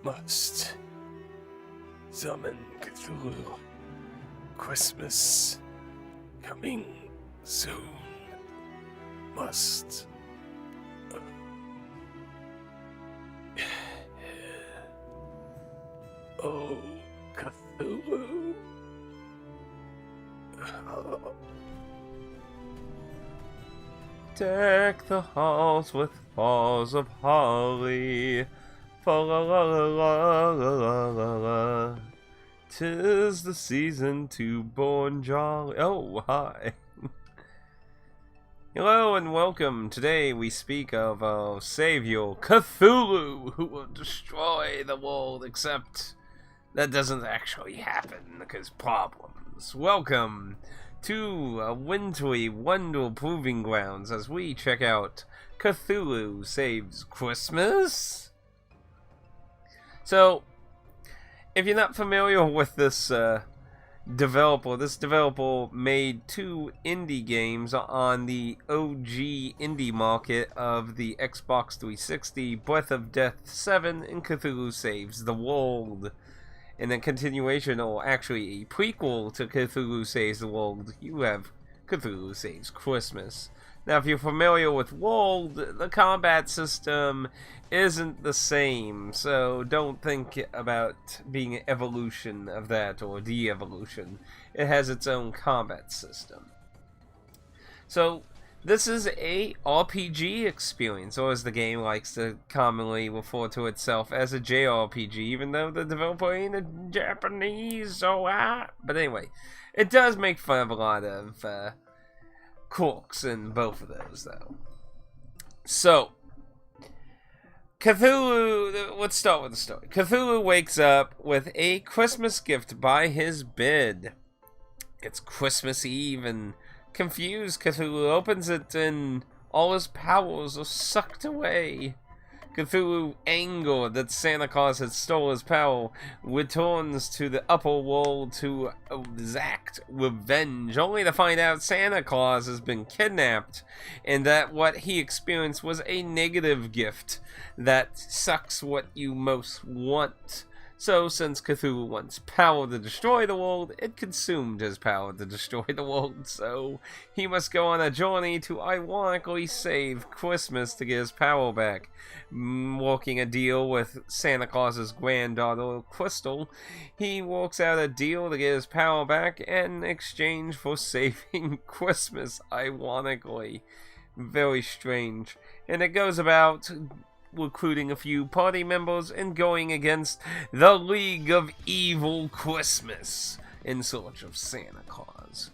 Must summon Cthulhu. Christmas coming soon. Must. Oh, Cthulhu. Deck the halls with boughs of holly. Fa la la la la la la la. 'Tis the season to born jolly. Oh, hi. Hello and welcome. Today we speak of our savior, Cthulhu, who will destroy the world, except that doesn't actually happen because problems. Welcome to a wintry wonder proving grounds as we check out Cthulhu Saves Christmas. So, if you're not familiar with this developer made two indie games on the OG indie market of the Xbox 360, Breath of Death 7 and Cthulhu Saves the World. In a continuation, or actually a prequel to Cthulhu Saves the World, you have Cthulhu Saves Christmas. Now, if you're familiar with World, the combat system isn't the same, so don't think about being an evolution of that or de-evolution. It has its own combat system. So, this is a RPG experience, or as the game likes to commonly refer to itself as a JRPG, even though the developer ain't a Japanese, so but anyway, it does make fun of a lot of quirks in both of those, though. So, Cthulhu, let's start with the story. Cthulhu wakes up with a Christmas gift by his bed. It's Christmas Eve, and confused, Cthulhu opens it and all his powers are sucked away. Cthulhu, angered that Santa Claus had stolen his power, returns to the upper world to exact revenge, only to find out Santa Claus has been kidnapped and that what he experienced was a negative gift that sucks what you most want. So, since Cthulhu wants power to destroy the world, it consumed his power to destroy the world, so he must go on a journey to ironically save Christmas to get his power back. Working a deal with Santa Claus's granddaughter, Crystal, he works out a deal to get his power back in exchange for saving Christmas, ironically. Very strange. And it goes about recruiting a few party members and going against the League of Evil Christmas in search of Santa Claus.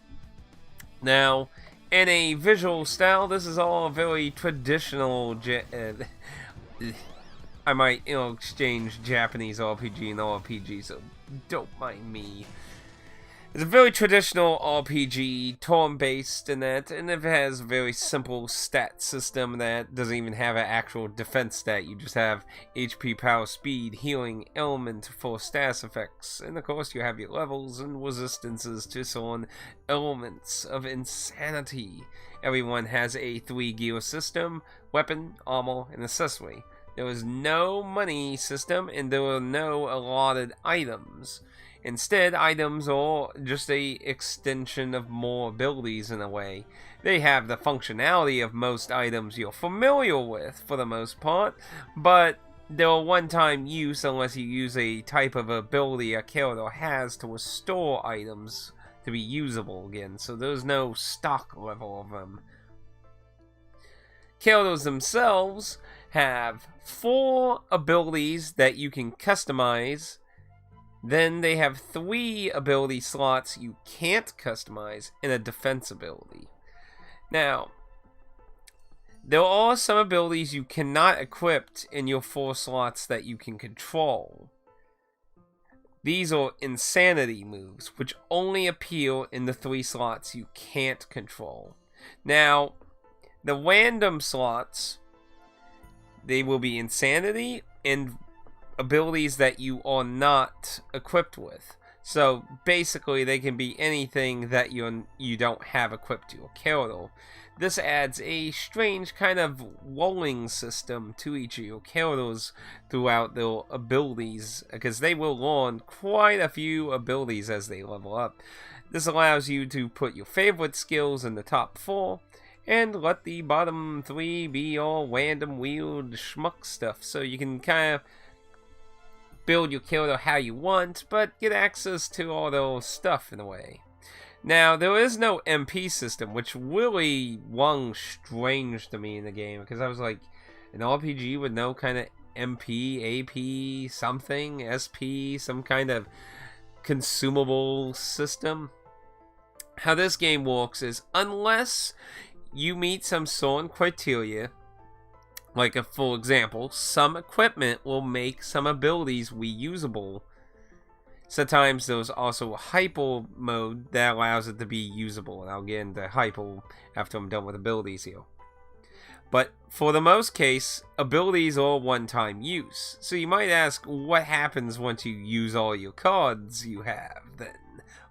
Now, in a visual style, this is all very traditional. I might exchange Japanese RPG and RPG, so don't mind me. It's a very traditional RPG, turn-based in that, and it has a very simple stat system that doesn't even have an actual defense stat. You just have HP, power, speed, healing, element for status effects, and of course you have your levels and resistances to certain elements of insanity. Everyone has a 3-gear system: weapon, armor, and accessory. There is no money system, and there are no allotted items. Instead, items are just an extension of more abilities in a way. They have the functionality of most items you're familiar with, for the most part, but they're one-time use unless you use a type of ability a character has to restore items to be usable again, so there's no stock level of them. Characters themselves have 4 abilities that you can customize. Then they have 3 ability slots you can't customize and a defense ability. Now, there are some abilities you cannot equip in your 4 slots that you can control. These are insanity moves, which only appear in the 3 slots you can't control. Now, the random slots, they will be insanity and abilities that you are not equipped with. So basically, they can be anything that you don't have equipped to your character. This adds a strange kind of rolling system to each of your characters throughout their abilities, because they will learn quite a few abilities as they level up. This allows you to put your favorite skills in the top 4, and let the bottom 3 be all random weird schmuck stuff, so you can kind of build your character how you want, but get access to all those stuff in a way. Now, there is no MP system, which really rung strange to me in the game, because I was like, an RPG with no kind of MP, AP, something, SP, some kind of consumable system? How this game works is, unless you meet some certain criteria, like for example, some equipment will make some abilities reusable. Sometimes there's also a hyper mode that allows it to be usable, and I'll get into hyper after I'm done with abilities here. But for the most case, abilities are one-time use. So you might ask, what happens once you use all your cards you have then?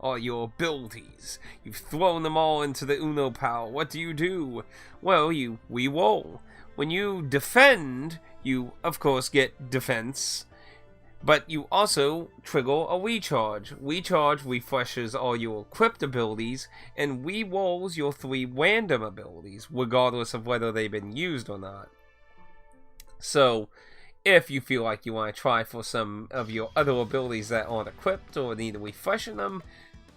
All your abilities. You've thrown them all into the Uno pile. What do? Well, you re-roll. When you defend, you of course get defense, but you also trigger a recharge. Recharge refreshes all your equipped abilities and re-rolls your 3 random abilities, regardless of whether they've been used or not. So, if you feel like you want to try for some of your other abilities that aren't equipped or need refreshing them,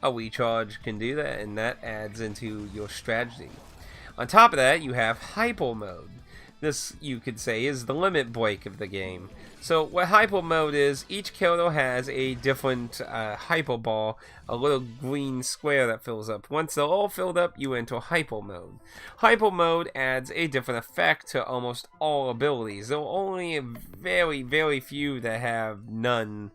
a recharge can do that, and that adds into your strategy. On top of that, you have hyper mode. This, you could say, is the limit break of the game. So what hyper mode is, each character has a different hyper bar, a little green square that fills up. Once they're all filled up, you enter hyper mode. Hyper mode adds a different effect to almost all abilities. There are only very, very few that have none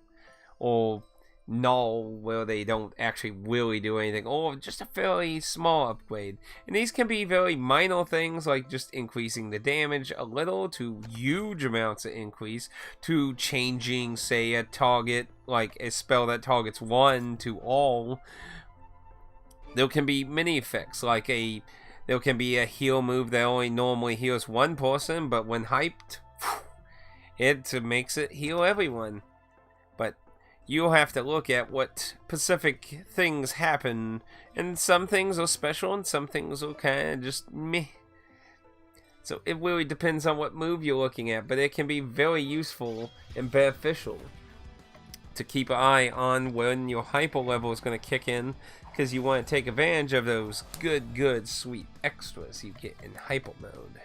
or null, where they don't actually really do anything, or just a fairly small upgrade. And these can be very minor things, like just increasing the damage a little, to huge amounts of increase, to changing, say, a target, like a spell that targets 1 to all. There can be many effects, like there can be a heal move that only normally heals 1 person, but when hyped, it makes it heal everyone. But you'll have to look at what specific things happen, and some things are special and some things are kind of just meh. So it really depends on what move you're looking at, but it can be very useful and beneficial to keep an eye on when your hyper level is going to kick in, because you want to take advantage of those good, sweet extras you get in hyper mode.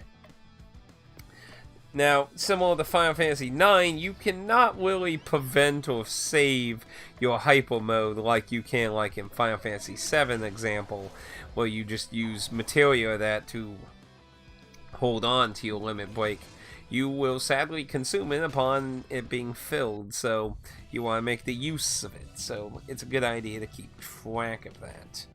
Now, similar to Final Fantasy IX, you cannot really prevent or save your hyper mode like you can like in Final Fantasy VII example, where you just use materia that to hold on to your limit break. You will sadly consume it upon it being filled, so you want to make the use of it. So it's a good idea to keep track of that.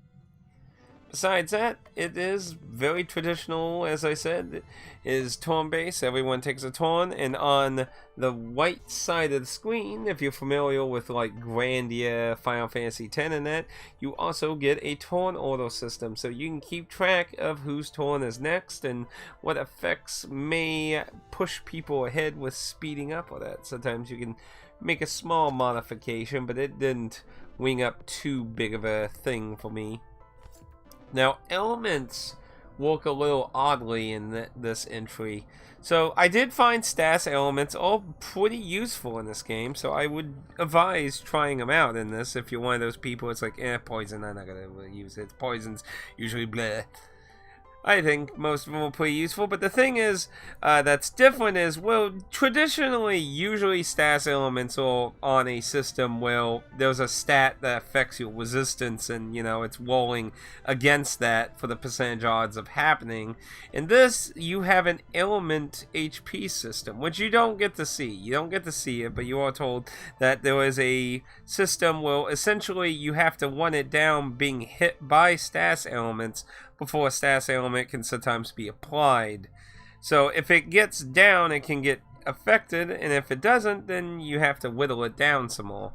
Besides that, it is very traditional, as I said. It is turn-based. Everyone takes a turn, and on the right side of the screen, if you're familiar with like Grandia, Final Fantasy X and that, you also get a turn order system, so you can keep track of whose turn is next and what effects may push people ahead with speeding up or that. Sometimes you can make a small modification, but it didn't wing up too big of a thing for me. Now, elements work a little oddly in this entry. So, I did find stats elements all pretty useful in this game, so I would advise trying them out in this if you're one of those people it's like, poison, I'm not going to use it. Poison's usually bleh. I think most of them are pretty useful, but the thing is, that's different is, well, traditionally, usually stats elements are on a system where there's a stat that affects your resistance, and, you know, it's rolling against that for the percentage odds of happening. In this, you have an element HP system, which you don't get to see. You don't get to see it, but you are told that there is a system where essentially you have to run it down being hit by stats elements before a stats element can sometimes be applied. So if it gets down, it can get affected, and if it doesn't, then you have to whittle it down some more.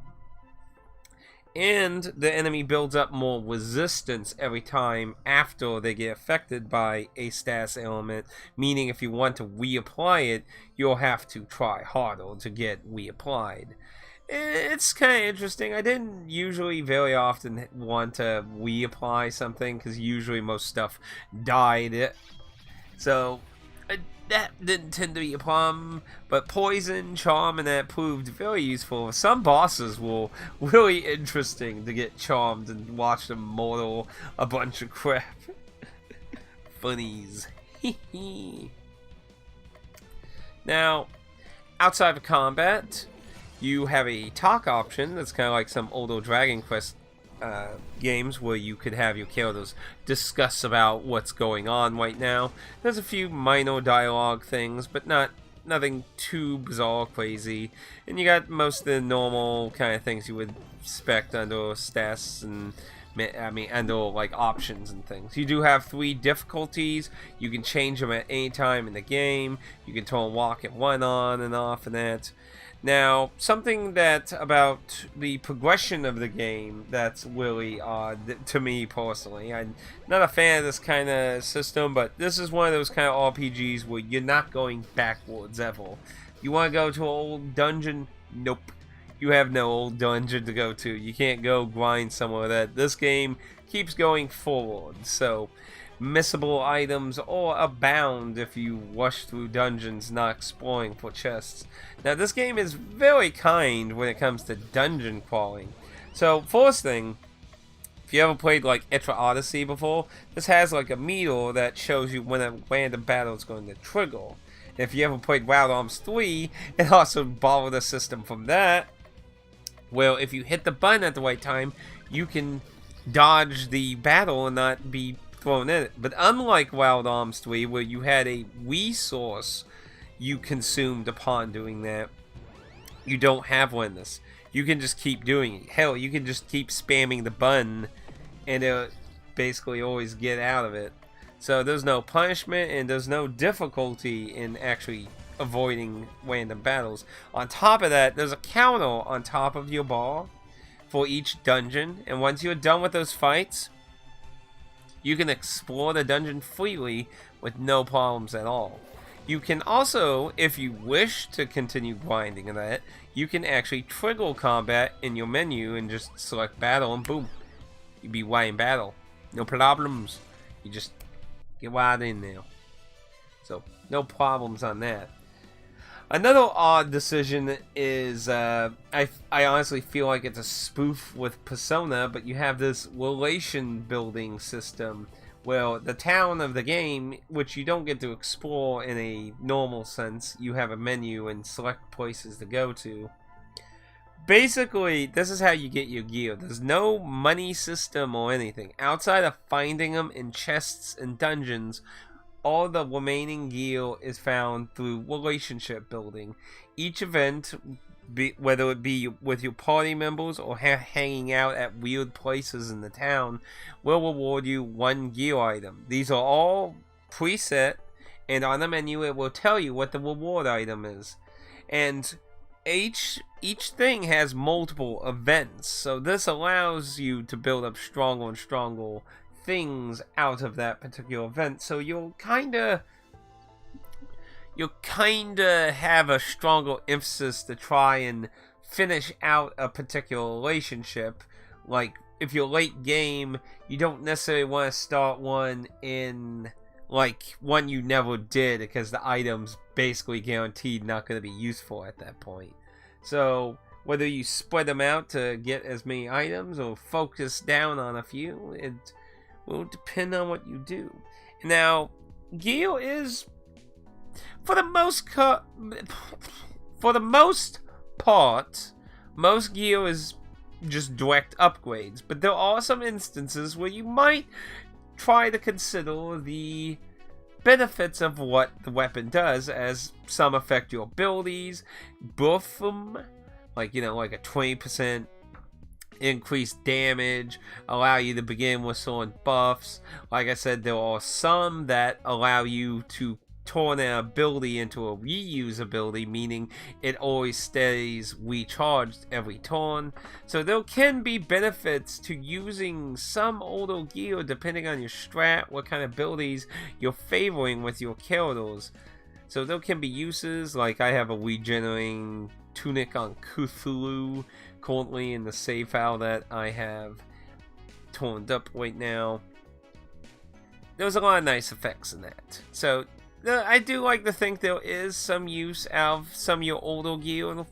and the enemy builds up more resistance every time after they get affected by a status element, meaning if you want to reapply it, you'll have to try harder to get reapplied. It's kind of interesting. I didn't usually very often want to reapply something because usually most stuff died. So that didn't tend to be a problem, but poison, charm, and that proved very useful. Some bosses were really interesting to get charmed and watch them mortal a bunch of crap. Funnies. Now, outside of combat, you have a talk option that's kind of like some older Dragon Quest games where you could have your characters discuss about what's going on right now. There's a few minor dialogue things, but nothing too bizarre or crazy. And you got most of the normal kind of things you would expect under stats and under like options and things. You do have 3 difficulties. You can change them at any time in the game. You can turn walk at 1 on and off and that. Now, something that about the progression of the game that's really odd to me personally. I'm not a fan of this kind of system, but this is one of those kind of RPGs where you're not going backwards ever. You want to go to an old dungeon? Nope. You have no old dungeon to go to. You can't go grind somewhere that this game keeps going forward. So, missable items or abound if you rush through dungeons not exploring for chests. Now this game is very kind when it comes to dungeon crawling. So first thing, if you ever played like Etra Odyssey before, this has like a meter that shows you when a random battle is going to trigger. And if you ever played Wild Arms 3, it also borrowed a system from that. Well, if you hit the button at the right time, you can dodge the battle and not be thrown in it. But unlike Wild Arms 3, where you had a resource you consumed upon doing that, you don't have one in this. You can just keep doing it. Hell, you can just keep spamming the button and it'll basically always get out of it. So there's no punishment and there's no difficulty in actually avoiding random battles. On top of that, there's a counter on top of your bar for each dungeon, and once you're done with those fights, you can explore the dungeon freely with no problems at all. You can also, if you wish to continue grinding that, you can actually trigger combat in your menu and just select battle and boom, you'd be right in battle. No problems. You just get right in there. So, no problems on that. Another odd decision is, I honestly feel like it's a spoof with Persona, but you have this relation building system. Well, the town of the game, which you don't get to explore in a normal sense, you have a menu and select places to go to. Basically, this is how you get your gear. There's no money system or anything. Outside of finding them in chests and dungeons, all the remaining gear is found through relationship building. Each event, whether it be with your party members or hanging out at weird places in the town, will reward you 1 gear item. These are all preset, and on the menu it will tell you what the reward item is. And each thing has multiple events, so this allows you to build up stronger and stronger things out of that particular event. So you'll kinda have a stronger emphasis to try and finish out a particular relationship. Like, if you're late game, you don't necessarily want to start one in, like, one you never did, because the item's basically guaranteed not going to be useful at that point. So, whether you spread them out to get as many items or focus down on a few, it will depend on what you do. Now, gear is, for the most part, most gear is just direct upgrades. But there are some instances where you might try to consider the benefits of what the weapon does, as some affect your abilities, buff them, like a 20% increased damage, allow you to begin with certain buffs. Like I said, there are some that allow you to torn an ability into a reuse ability, meaning it always stays recharged every turn. So there can be benefits to using some older gear depending on your strat, what kind of abilities you're favoring with your characters. So there can be uses, like I have a regenerating tunic on Cthulhu currently in the save file that I have turned up right now. There's a lot of nice effects in that. So I do like to think there is some use out of some of your older gear.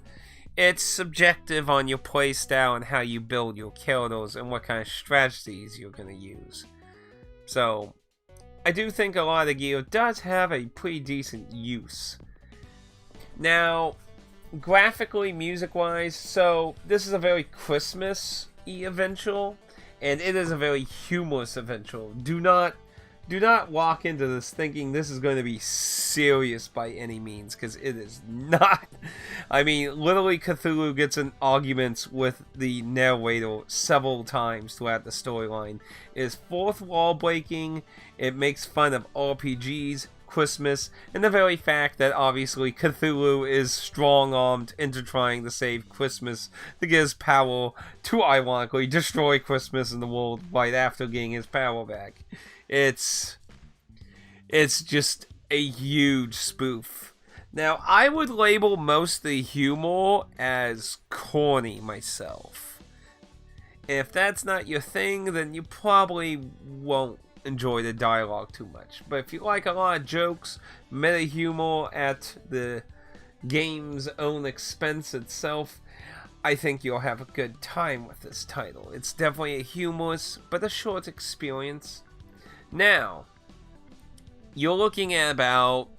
It's subjective on your playstyle and how you build your characters and what kind of strategies you're going to use. So I do think a lot of the gear does have a pretty decent use. Now, graphically, music-wise, so this is a very Christmas-y eventual, and it is a very humorous eventual. Do not walk into this thinking this is going to be serious by any means, because it is not. I mean, literally Cthulhu gets in arguments with the narrator several times throughout the storyline. It is fourth wall breaking, it makes fun of RPGs, Christmas, and the very fact that obviously Cthulhu is strong-armed into trying to save Christmas to get his power to ironically destroy Christmas in the world right after getting his power back. It's just a huge spoof. Now, I would label most of the humor as corny myself. If that's not your thing, then you probably won't enjoy the dialogue too much. But if you like a lot of jokes, meta humor at the game's own expense itself, I think you'll have a good time with this title. It's definitely a humorous but a short experience. Now, you're looking at about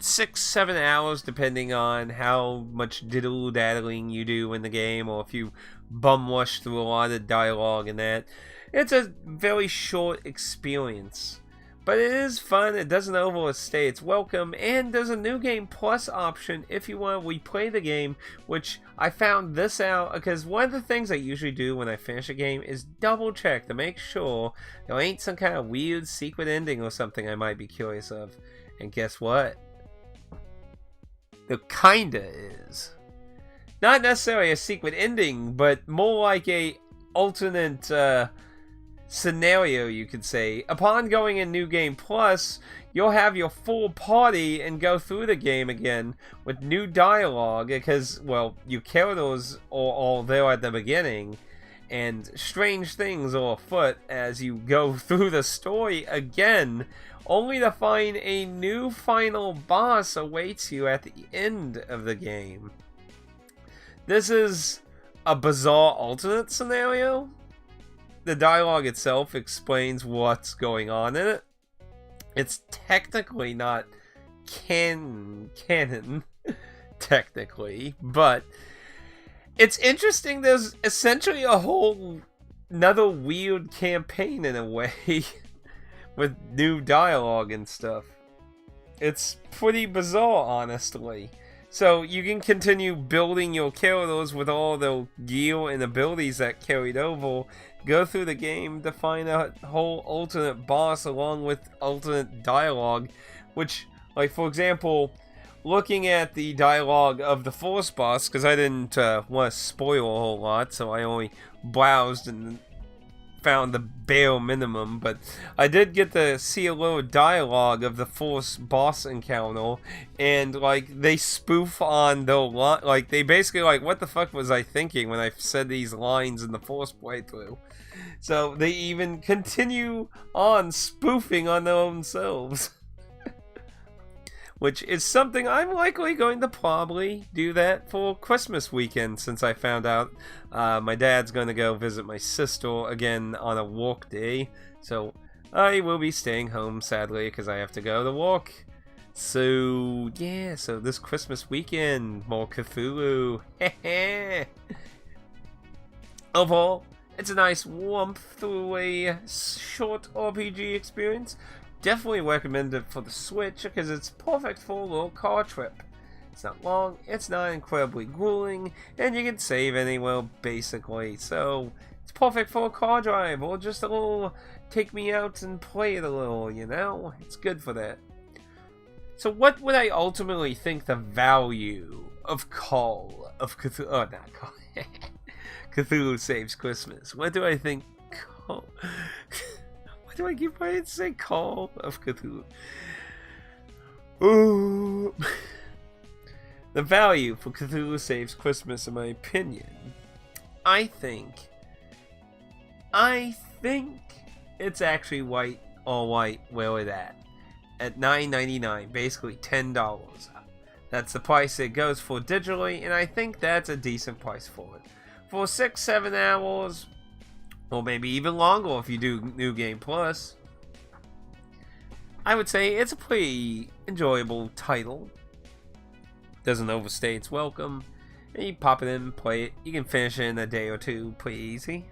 6-7 hours depending on how much diddle-daddling you do in the game, or if you bum rush through a lot of dialogue and that. It's a very short experience, but it is fun. It doesn't overstay its welcome, and there's a New Game Plus option if you want to replay the game, which I found this out because one of the things I usually do when I finish a game is double check to make sure there ain't some kind of weird secret ending or something I might be curious of. And guess what? There kinda is. Not necessarily a secret ending, but more like a alternate scenario, you could say. Upon going in New Game Plus, you'll have your full party and go through the game again with new dialogue because, well, your characters are all there at the beginning, and strange things are afoot as you go through the story again, only to find a new final boss awaits you at the end of the game. This is a bizarre alternate scenario. The dialogue itself explains what's going on in it. It's technically not canon, technically, but it's interesting. There's essentially a whole another weird campaign in a way with new dialogue and stuff. It's pretty bizarre, honestly. So you can continue building your characters with all the gear and abilities that carried over, go through the game to find a whole alternate boss along with alternate dialogue, which, like, for example, looking at the dialogue of the first boss, because I didn't want to spoil a whole lot, so I only browsed and found the bare minimum, but I did get to see a little dialogue of the first boss encounter, and like they spoof on the like they basically like, what the fuck was I thinking when I said these lines in the first playthrough? So they even continue on spoofing on their own selves. Which is something I'm likely going to probably do that for Christmas weekend, since I found out my dad's going to go visit my sister again on a work day. So I will be staying home, sadly, because I have to go to work. So yeah, so this Christmas weekend, more Cthulhu. Overall, it's a nice warmth through a short RPG experience. Definitely recommend it for the Switch because it's perfect for a little car trip. It's not long, it's not incredibly grueling, and you can save anywhere basically. So it's perfect for a car drive or just a little take me out and play it a little, you know? It's good for that. So what would I ultimately think the value of Call of Cthulhu... Oh, not Call. Cthulhu Saves Christmas. What do I think Call... What do I keep wanting to say? Call of Cthulhu. Ooh. The value for Cthulhu Saves Christmas, in my opinion, I think it's actually white, all white, where it's at $9.99, basically $10. That's the price it goes for digitally, and I think that's a decent price for it. For 6-7 hours, or maybe even longer if you do New Game Plus, I would say it's a pretty enjoyable title. Doesn't overstay its welcome. And you pop it in, play it. You can finish it in a day or two, pretty easy.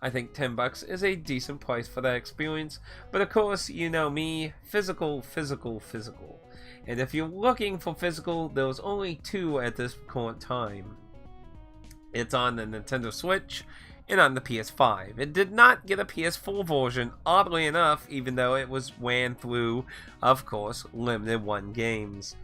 I think $10 is a decent price for that experience. But of course, you know me, physical. And if you're looking for physical, there's only two at this current time. It's on the Nintendo Switch and on the PS5. It did not get a PS4 version, oddly enough, even though it was ran through, of course, limited one games.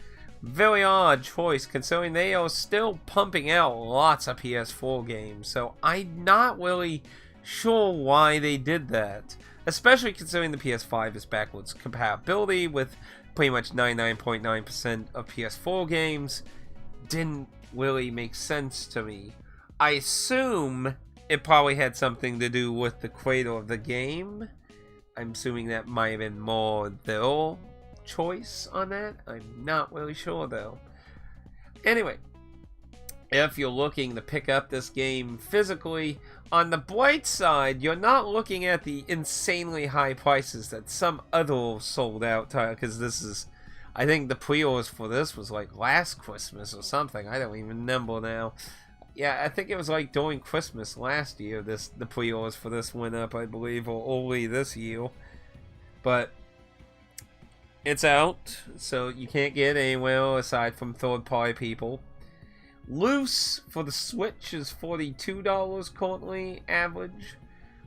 Very odd choice, considering they are still pumping out lots of PS4 games, so I'm not really sure why they did that. Especially considering the PS5 is backwards compatibility with pretty much 99.9% of PS4 games. Didn't really make sense to me. I assume it probably had something to do with the creator of the game. I'm assuming that might have been more their choice on that. I'm not really sure though. Anyway, if you're looking to pick up this game physically, on the bright side, you're not looking at the insanely high prices that some other sold out title, because this is, I think the pre-orders for this was like last Christmas or something. I don't even remember now. Yeah, I think it was like during Christmas last year, the pre-orders for this went up, I believe, or early this year. But it's out, so you can't get it anywhere aside from third-party people. Loose for the Switch is $42 currently average.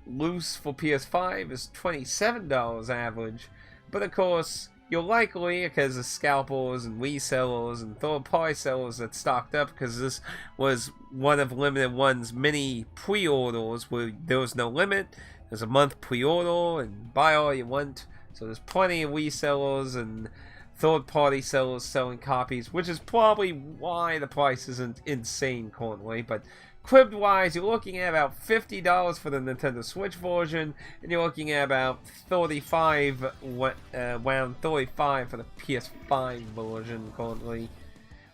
Loose for PS5 is $27 average. But of course, you're likely, because of scalpers and resellers and third-party sellers that stocked up, because this was one of Limited One's many pre-orders where there was no limit. There's a month pre-order and buy all you want. So there's plenty of resellers and third-party sellers selling copies, which is probably why the price isn't insane currently. But cribbed-wise, you're looking at about $50 for the Nintendo Switch version, and you're looking at about around $35 for the PS5 version currently,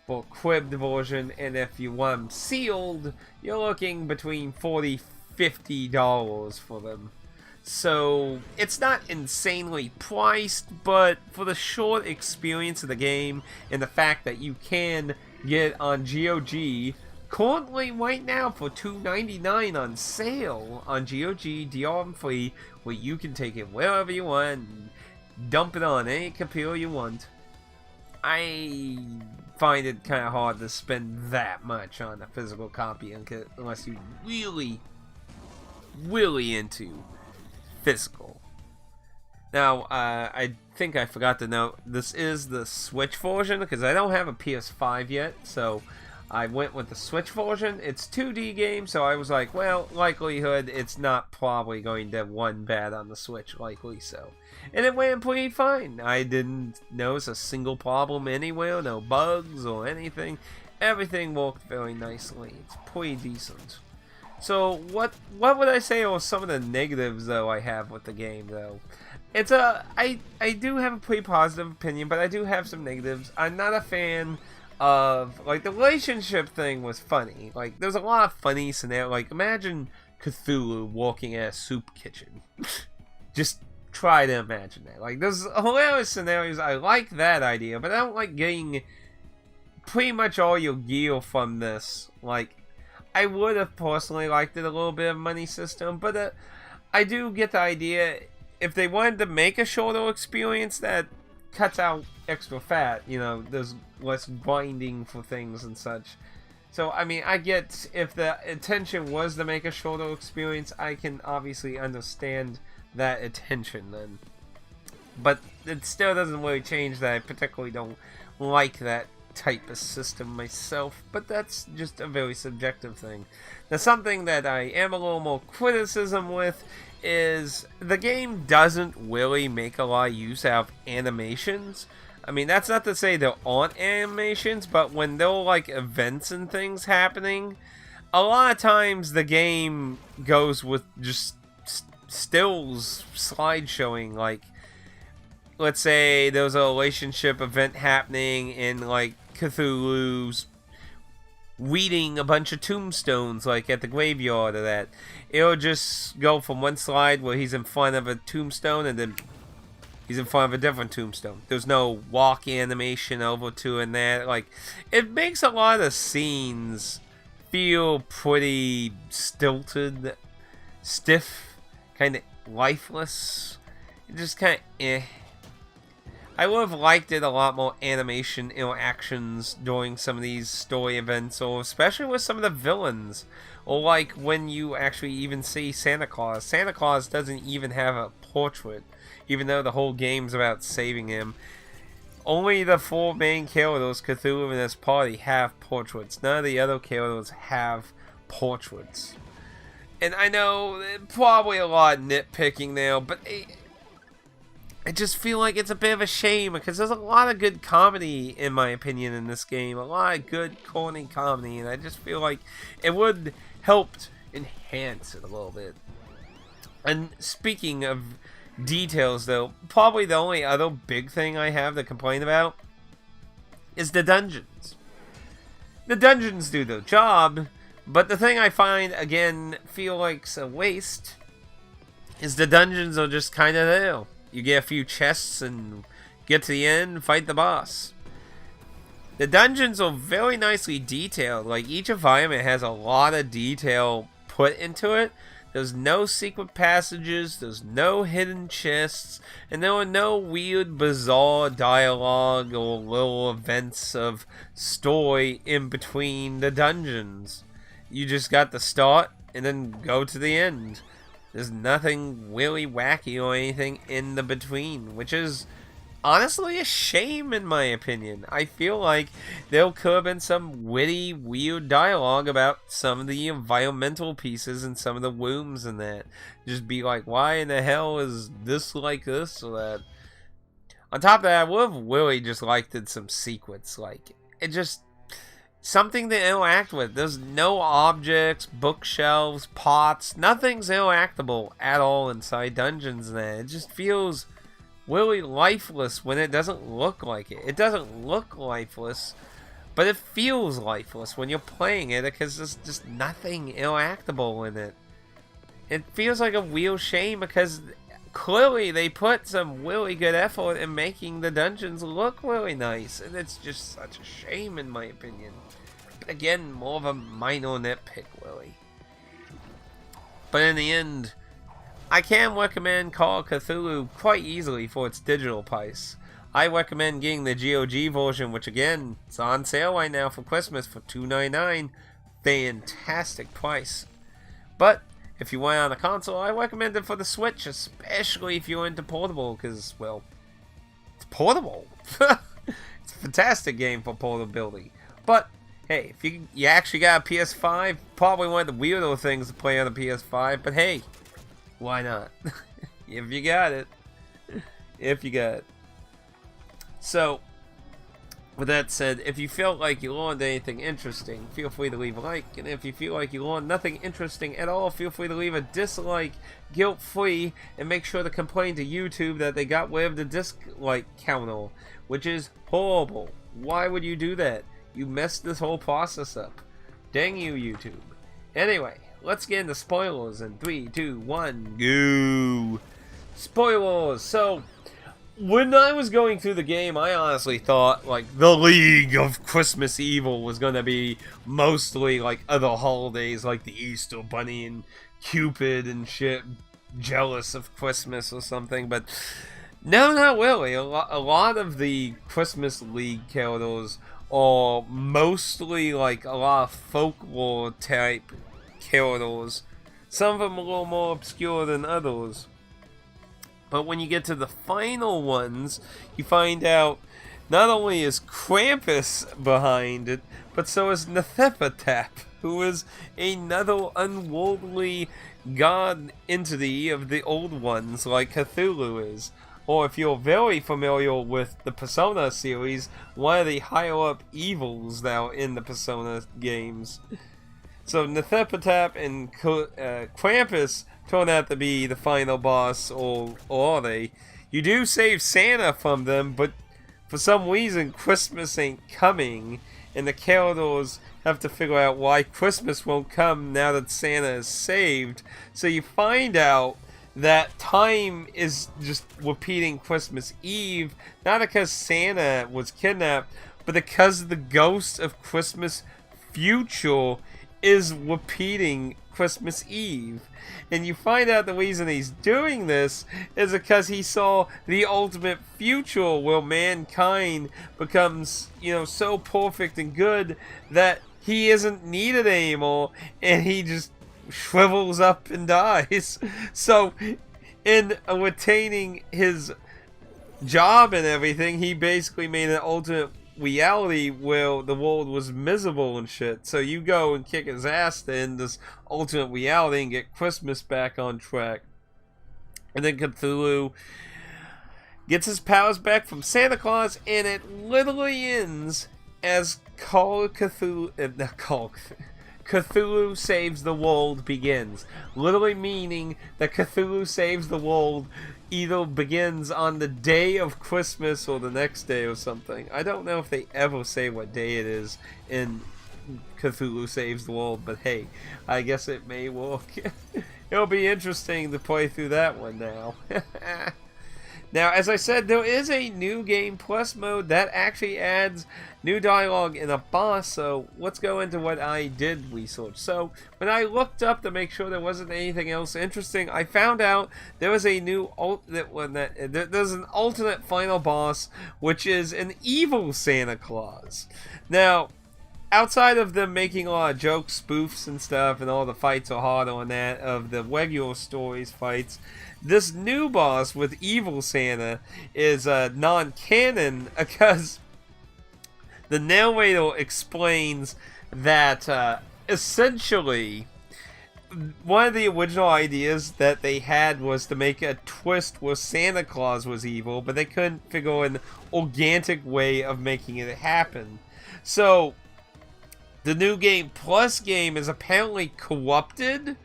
for cribbed version. And if you want them sealed, you're looking between $40-50 for them. So it's not insanely priced, but for the short experience of the game and the fact that you can get on GOG currently right now for $2.99 on sale on GOG DRM free, where you can take it wherever you want and dump it on any computer you want. I find it kind of hard to spend that much on a physical copy unless you really into physical. Now, I think I forgot to note, this is the Switch version, because I don't have a PS5 yet, so I went with the Switch version. It's 2D game, so I was like, well, likelihood it's not probably going to run bad on the Switch, likely so. And it went pretty fine. I didn't notice a single problem anywhere, no bugs or anything. Everything worked very nicely. It's pretty decent. So what would I say are some of the negatives though I have with the game though? It's I do have a pretty positive opinion, but I do have some negatives. I'm not a fan of, like, the relationship thing was funny. Like, there's a lot of funny scenarios. Like, imagine Cthulhu walking at a soup kitchen. Just try to imagine that. Like, there's hilarious scenarios. I like that idea, but I don't like getting pretty much all your gear from this. Like, I would have personally liked it a little bit of money system, but I do get the idea. If they wanted to make a shorter experience that cuts out extra fat, you know, there's less grinding for things and such. So, I mean, I get, if the intention was to make a shorter experience, I can obviously understand that intention then. But it still doesn't really change that I particularly don't like that type of system myself, but that's just a very subjective thing. Now, something that I am a little more criticism with is the game doesn't really make a lot of use out of animations. I mean, that's not to say there aren't animations, but when there are like events and things happening, a lot of times the game goes with just stills slide showing. Like, let's say there was a relationship event happening in like Cthulhu's weeding a bunch of tombstones, like at the graveyard or that. It'll just go from one slide where he's in front of a tombstone and then he's in front of a different tombstone. There's no walk animation over to and that. Like, it makes a lot of scenes feel pretty stilted, stiff, kind of lifeless. It just kind of I would have liked it a lot more animation interactions during some of these story events, or especially with some of the villains. Or like when you actually even see Santa Claus. Santa Claus doesn't even have a portrait, even though the whole game's about saving him. Only the 4 main characters, Cthulhu and his party, have portraits. None of the other characters have portraits. And I know probably a lot of nitpicking there, but I just feel like it's a bit of a shame because there's a lot of good comedy, in my opinion, in this game. A lot of good, corny comedy, and I just feel like it would help enhance it a little bit. And speaking of details, though, probably the only other big thing I have to complain about is the dungeons. The dungeons do their job, but the thing I find, again, feel like's a waste is the dungeons are just kind of there. You get a few chests and get to the end, fight the boss. The dungeons are very nicely detailed. Like, each environment has a lot of detail put into it. There's no secret passages, there's no hidden chests, and there are no weird, bizarre dialogue or little events of story in between the dungeons. You just got the start and then go to the end. There's nothing really wacky or anything in the between, which is honestly a shame in my opinion. I feel like there could have been some witty, weird dialogue about some of the environmental pieces and some of the wombs and that. Just be like, why in the hell is this like this or that? On top of that, I would have really just liked it some secrets. Like, it just something to interact with. There's no objects, bookshelves, pots. Nothing's interactable at all inside dungeons and that. It just feels really lifeless when it doesn't look like it. It doesn't look lifeless, but it feels lifeless when you're playing it because there's just nothing interactable in it. It feels like a real shame because clearly they put some really good effort in making the dungeons look really nice, and it's just such a shame in my opinion. But again, more of a minor nitpick really. But in the end, I can recommend Call of Cthulhu quite easily for its digital price. I recommend getting the GOG version, which again, it's on sale right now for Christmas for $2.99. Fantastic price. But if you want it on a console, I recommend it for the Switch, especially if you're into portable, because, well, it's portable. It's a fantastic game for portability. But hey, if you actually got a PS5, probably one of the weirder things to play on a PS5, but hey, why not? If you got it. If you got it. So, with that said, if you felt like you learned anything interesting, feel free to leave a like. And if you feel like you learned nothing interesting at all, feel free to leave a dislike, guilt-free, and make sure to complain to YouTube that they got rid of the dislike counter, which is horrible. Why would you do that? You messed this whole process up. Dang you, YouTube. Anyway, let's get into spoilers in 3, 2, 1, go! Spoilers! So, when I was going through the game, I honestly thought, like, the League of Christmas Evil was gonna be mostly, like, other holidays, like the Easter Bunny and Cupid and shit, jealous of Christmas or something, but no, not really. A lot of the Christmas League characters are mostly, like, a lot of folklore type characters. Some of them a little more obscure than others. But when you get to the final ones, you find out not only is Krampus behind it, but so is Nethepatap, who is another unworldly god entity of the old ones, like Cthulhu is. Or if you're very familiar with the Persona series, one of the higher-up evils now in the Persona games. So Nethepatap and Krampus turn out to be the final boss, or are they? You do save Santa from them, but for some reason Christmas ain't coming, and the characters have to figure out why Christmas won't come now that Santa is saved. So you find out that time is just repeating Christmas Eve, not because Santa was kidnapped, but because the ghost of Christmas future is repeating Christmas Eve. And you find out the reason he's doing this is because he saw the ultimate future where mankind becomes, so perfect and good that he isn't needed anymore, and he just shrivels up and dies. So, in retaining his job and everything, he basically made an alternate reality where the world was miserable and shit. So you go and kick his ass in this alternate reality and get Christmas back on track. And then Cthulhu gets his powers back from Santa Claus, and it literally ends as Cthulhu Saves the World begins. Literally meaning that Cthulhu Saves the World either begins on the day of Christmas or the next day or something. I don't know if they ever say what day it is in Cthulhu Saves the World, but hey, I guess it may work. It'll be interesting to play through that one now. Now, as I said, there is a new game plus mode that actually adds new dialogue in a boss, so let's go into what I did research. So, when I looked up to make sure there wasn't anything else interesting, I found out there was a new there's an alternate final boss, which is an evil Santa Claus. Now, outside of them making a lot of jokes, spoofs and stuff, and all the fights are harder on that of the regular stories fights, this new boss with Evil Santa is non-canon because the narrator explains that essentially one of the original ideas that they had was to make a twist where Santa Claus was evil, but they couldn't figure out an organic way of making it happen. So the new game plus game is apparently corrupted,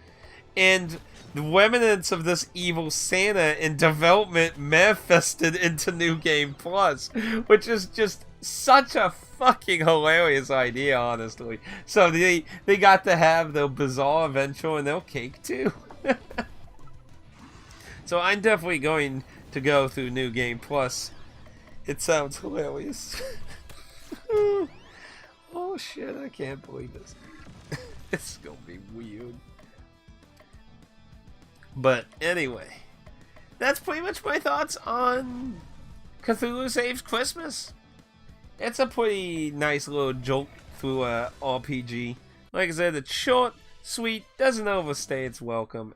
and the remnants of this evil Santa in development manifested into New Game Plus, which is just such a fucking hilarious idea, honestly. So they got to have their bizarre adventure and their cake too. So I'm definitely going to go through New Game Plus. It sounds hilarious. Oh shit, I can't believe this. It's gonna be weird. But anyway, that's pretty much my thoughts on Cthulhu Saves Christmas. It's a pretty nice little jolt through a RPG. Like I said, it's short, sweet, doesn't overstay its welcome.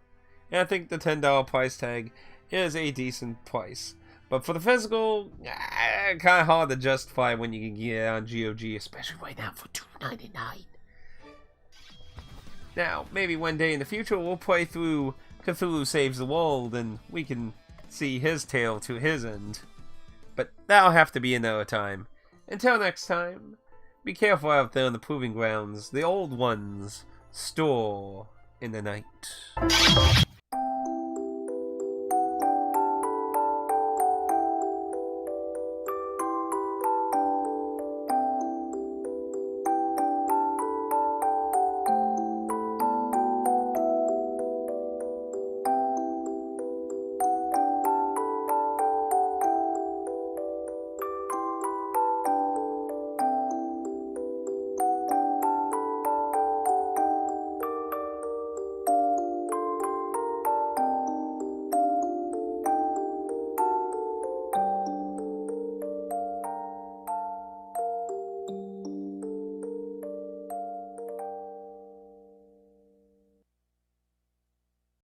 And I think the $10 price tag is a decent price. But for the physical, kind of hard to justify when you can get it on GOG, especially right now for $2.99. Now, maybe one day in the future we'll play through Cthulhu Saves the World and we can see his tale to his end. But that'll have to be another time. Until next time, be careful out there in the proving grounds. The old ones store in the night.